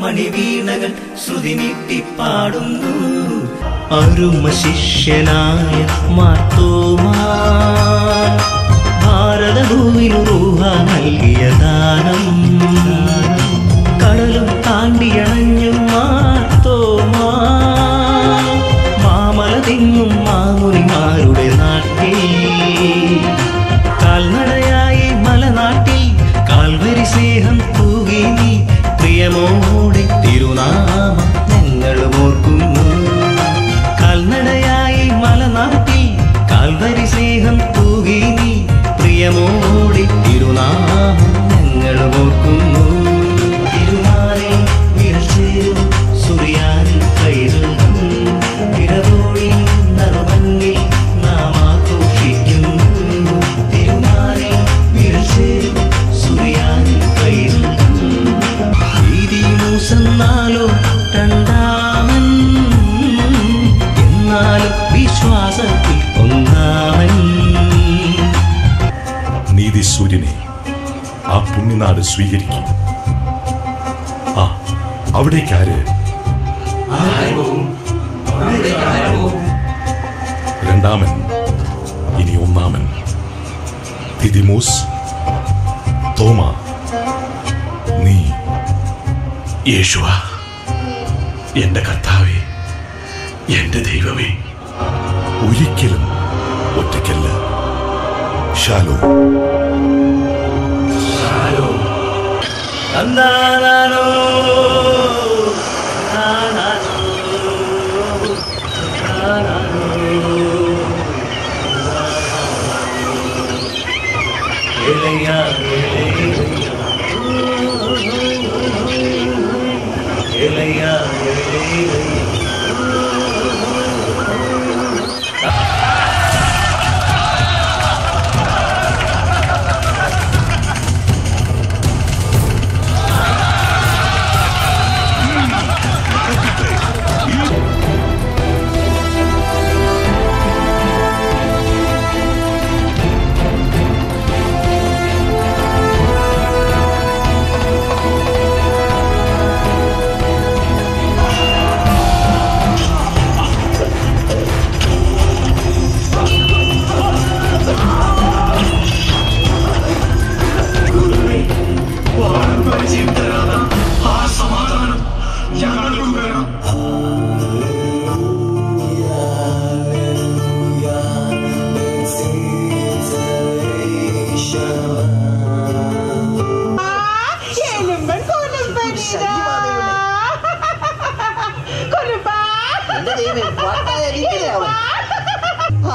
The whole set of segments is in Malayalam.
മണിവീണകൾ ശ്രുതി നീട്ടിപ്പാടുന്നു. അരുമ ശിഷ്യനായ മാർത്തോമാ ഭാരതഭൂവിനു റൂഹ നൽകിയ ദാനം. കടലും താണ്ടിയണഞ്ഞു മാർത്തോമാ മാമല തിങ്ങും മാമുനിമാരുടെ നാട്ടിൽ. കാൽനടയായി മലനാട്ടിൽ കാൽവരി സ്നേഹം തൂകി നീ പ്രിയമോടെ തിരുനാമം ഞങ്ങളും ഓർക്കുന്നു. കാൽനടയായി മലനാട്ടിൽ കാൽവരി സ്നേഹം തൂകി നീ പ്രിയമോടെ തിരുനാമം ഞങ്ങളും ഓർക്കുന്നു. തിരുനാളിൽ വിരച്ചേരും സുറിയാനിൽ കൈതൊഴും ഇടവോഴി നറുമഞ്ഞിൽ നാം ആഘോഷിക്കുന്നു. തിരുനാളിൽ വിരച്ചേരും സുറിയാനിൽ കൈതൊഴും വീതി മൂസന്നാലോ രണ്ടാമൻ എന്നാലും വിശ്വാസത്തിൽ ഒന്നാമൻ. നീതി സൂര്യനെ ആ പുണ്യനാട് സ്വീകരിക്കും. ആ അവിടേക്കാര് രണ്ടാമൻ ഇനി ഒന്നാമൻ. ദിദിമോസ്, തോമ, നീ. യേശുവ, എന്റെ കർത്താവേ, എന്റെ ദൈവമേ, ഒരിക്കലും ഒറ്റയ്ക്കല്ല. ശാലോം. തന്നാനാനോ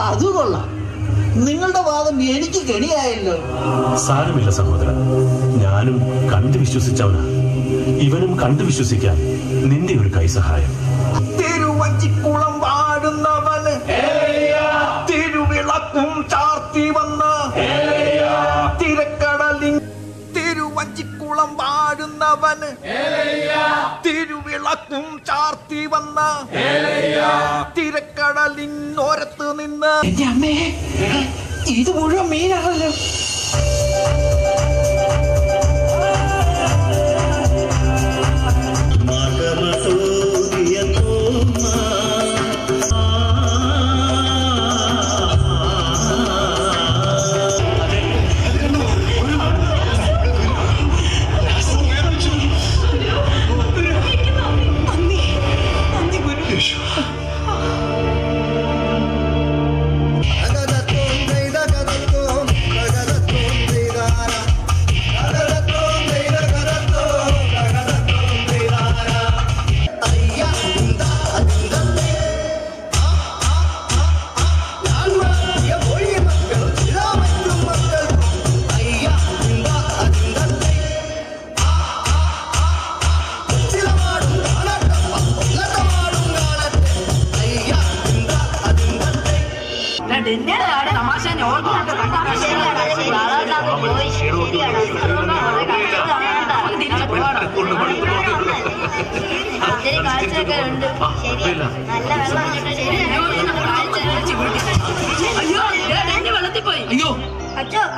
അതുകൊള്ളാം. നിങ്ങളുടെ വാദം എനിക്ക് കെണിയായല്ലോ. സാരമില്ല സഹോദരൻ, ഞാനും കണ്ടു വിശ്വസിച്ചവനാ. ഇവനും കണ്ടു വിശ്വസിക്കാൻ നിന്റെ ഒരു കൈസഹായം. തിരുവഞ്ചിക്കുളം വാഴുന്നവന് തിരുവിളക്കും ചാർത്തി വന്ന തിരക്കടലിൻ. തിരുവഞ്ചിക്കുളം വാഴുന്നവന് തിരുവിളക്കും ചാർത്തി വന്ന തിരക്കടലിനോരത്ത് നിന്ന്. എന്റെ അമ്മേ, ഇത് മുഴുവൻ മീനാണല്ലോ.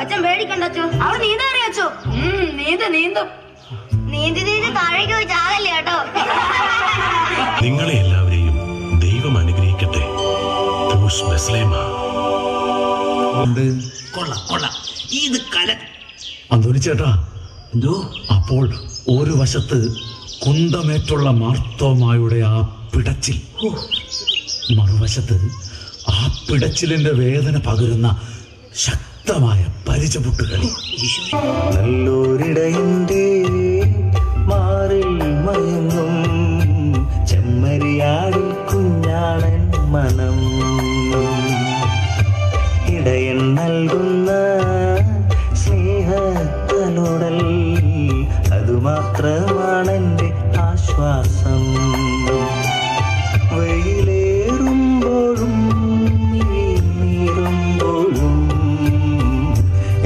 അച്ഛൻ പേടിക്കണ്ട അച്ഛോ, അവൻ നീന്താറിയോ അച്ഛോ? നീന്തും. നീന്തി താഴേക്ക് പോയി ചാകല്ലേ കേട്ടോ. നിങ്ങളെ എല്ലാവരെയും ദൈവം അനുഗ്രഹിക്കട്ടെ. അന്തോണി ചേട്ടാ, എന്തോ അപ്പോൾ ഒരു വശത്ത് കുന്തമേറ്റുള്ള മാർത്തോമായുടെ ആ പിടച്ചിൽ, മറുവശത്ത് ആ പിടച്ചിലിന്റെ വേദന പകരുന്ന ശക്തമായ പരിചമുട്ടുകളി. നല്ലൊരിടയന്റെ മാറിൽ മയങ്ങും ചെമ്മരിയാടിൽ കുഞ്ഞാളൻ മനം. ഇടയൻ നൽകുന്ന സ്നേഹത്തലോടൽ അതുമാത്രമാണെൻ്റെ ആശ്വാസം. വെയിലേറുമ്പോഴും നീറുമ്പോഴും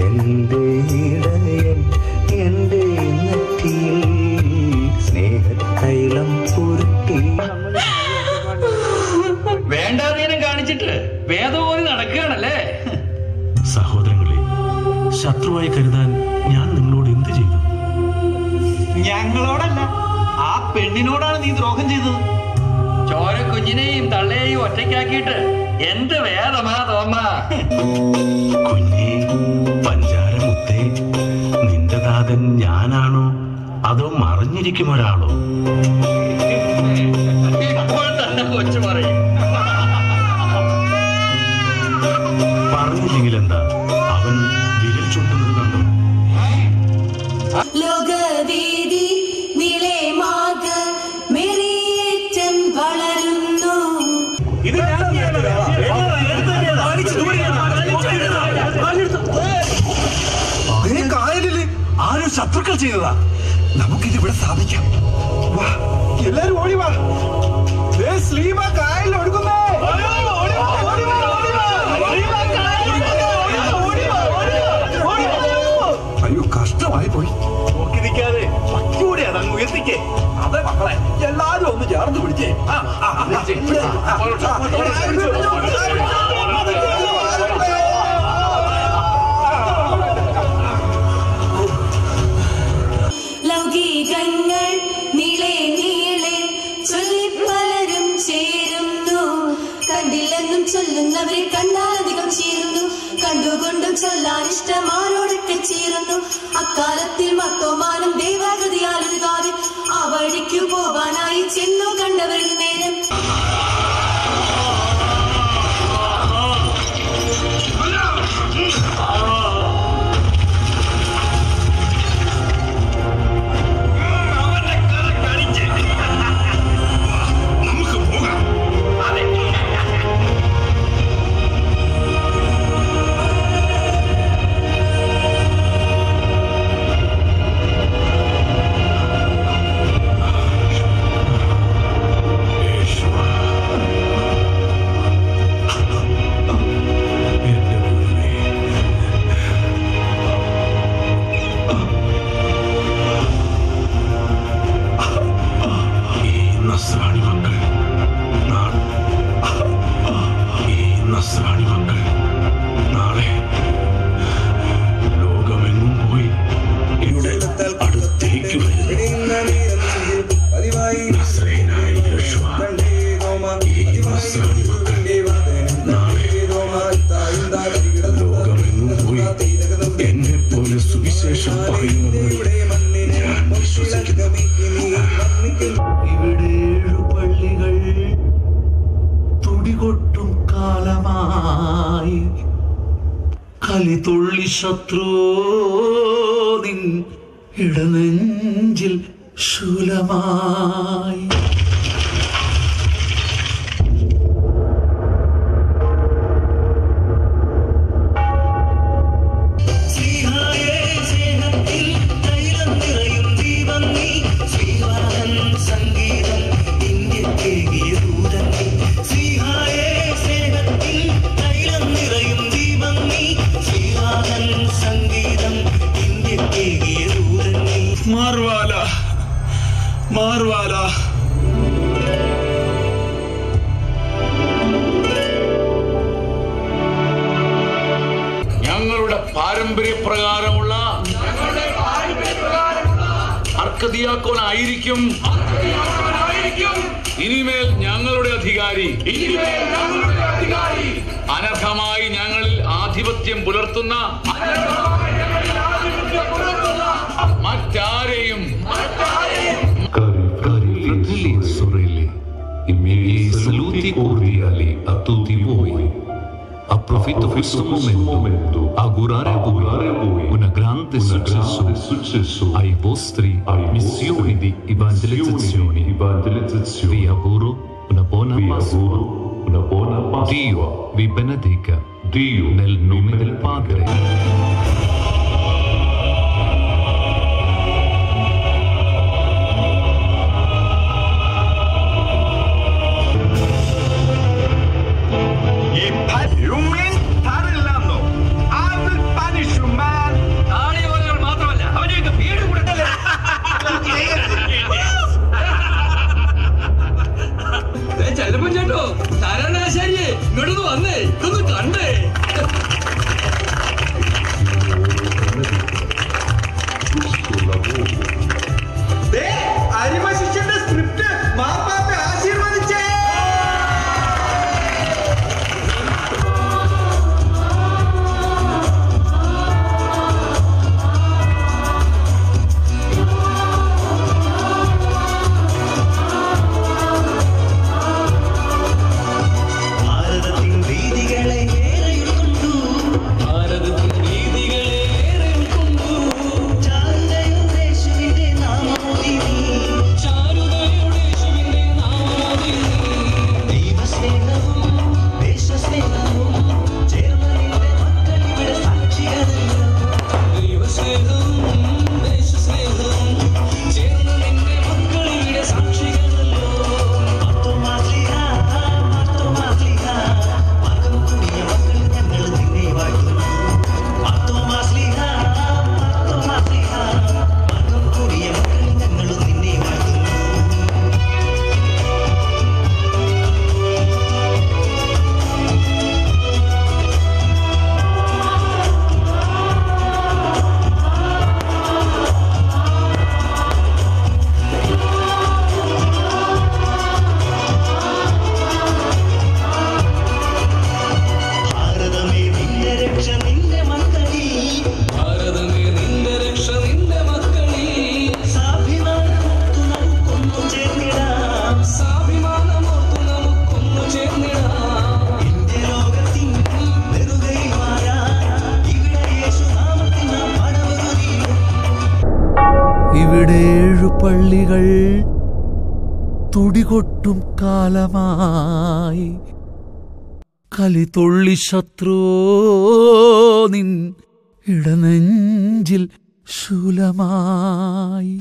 എൻ്റെ ഇടയൻ എൻ്റെ നെറ്റിയിൽ സ്നേഹത്തൈലം പുരട്ടി. വേണ്ടാതീനം കാണിച്ചിട്ട് വേദപോലെ നടക്കുകയാണല്ലേ. സഹോദരങ്ങളെ, ശത്രുവായി കരുതാൻ ഞാൻ നിങ്ങളോട് എന്ത് ചെയ്തു? ഞങ്ങളോടല്ല, ആ പെണ്ണിനോടാണ് നീ ദ്രോഹം ചെയ്തത്. ചോര കുഞ്ഞിനെയും തള്ളയെയും ഒറ്റയ്ക്കാക്കിയിട്ട് എന്ത് വേദമാ തോമ്മ. കുഞ്ഞേ, പഞ്ചാരമുത്തേ, നിന്റെ നാഥൻ ഞാനാണോ അതോ മറിഞ്ഞിരിക്കും ഒരാളോ? ഇപ്പോൾ തന്നെ കൊച്ചു പറയും. പറഞ്ഞില്ലെങ്കിൽ എന്താ, അവൻ വിരൽ ചുണ്ടുന്നത് കണ്ടോ? ലോകവേദി നിലമാക മെറിയേറ്റം വളരുന്നു. കായലില് ആരും ശത്രുക്കൾ ചെയ്തതാ. നമുക്കിത് ഇവിടെ സ്ഥാപിക്കാം. വാ, എല്ലാരും ഓടി വാ. സ്ലീമ കായലിൽ ഒഴുകുന്നേ. അയ്യോ, കഷ്ടമായി പോയി. നോക്കി നിൽക്കാതെ പച്ചൂടെ അതങ്ങ് ഉയർത്തിക്കേ. അതെ മക്കളെ, എല്ലാരും ഒന്ന് ചേർന്ന് പിടിച്ചേ. ലൗകികങ്ങൾ നീളെ നീളെ ചൊല്ലി പലരും ചേരുന്നു. കണ്ടില്ലെന്നും ചൊല്ലുന്നവരെ കണ്ടാലധികം ചേരുന്നു. കണ്ടുകൊണ്ടും ചൊല്ലാൻ ഇഷ്ടമാരോടൊക്കെ ചേരുന്നു. അക്കാലത്തിൽ മർത്തോമാനം ദൈവാഗതിയാലൊരു കാവ്യം ആ വഴിക്കു പോകാനായി ചെന്നു കണ്ടവരിൽ നേരം. ഇവിടേഴു പള്ളികൾ തുടികൊട്ടും കാലമായി കലിതുള്ളി ശത്രു നിൻ ഇടനെഞ്ചിൽ ശൂലമായി. മാർവാല ഞങ്ങളുടെ പാരമ്പര്യപ്രകാരമുള്ള അർക്കദിയാക്കോനായിരിക്കും ഇനിമേൽ ഞങ്ങളുടെ അധികാരി അനർഹമായി ഞങ്ങളിൽ ആധിപത്യം പുലർത്തുന്ന മറ്റാരെയും Saluti cordiali a tutti voi. Approfitto questo momento augurare a voi una grande successo ai vostri missioni di evangelizzazione. Vi auguro una buona Pasqua. Dio vi benedica nel nome del Padre. ചെലപ്പം ചേട്ടോ തരണാശാരിയെ ഇങ്ങോട്ടൊന്ന് വന്നേ ഇതൊന്ന് കണ്ടേ. അരിമശിഷ്യന്റെ സ്ക്രിപ്റ്റ് മാപ്പാപ്പ ആശീർവദിച്ചേ. ഇവിടെ 7 പള്ളികൾ തുടികൊട്ടും കാലമായി കലിതൊള്ളി ശത്രു നിൻ ഇടനെഞ്ചിൽ ശൂലമായി.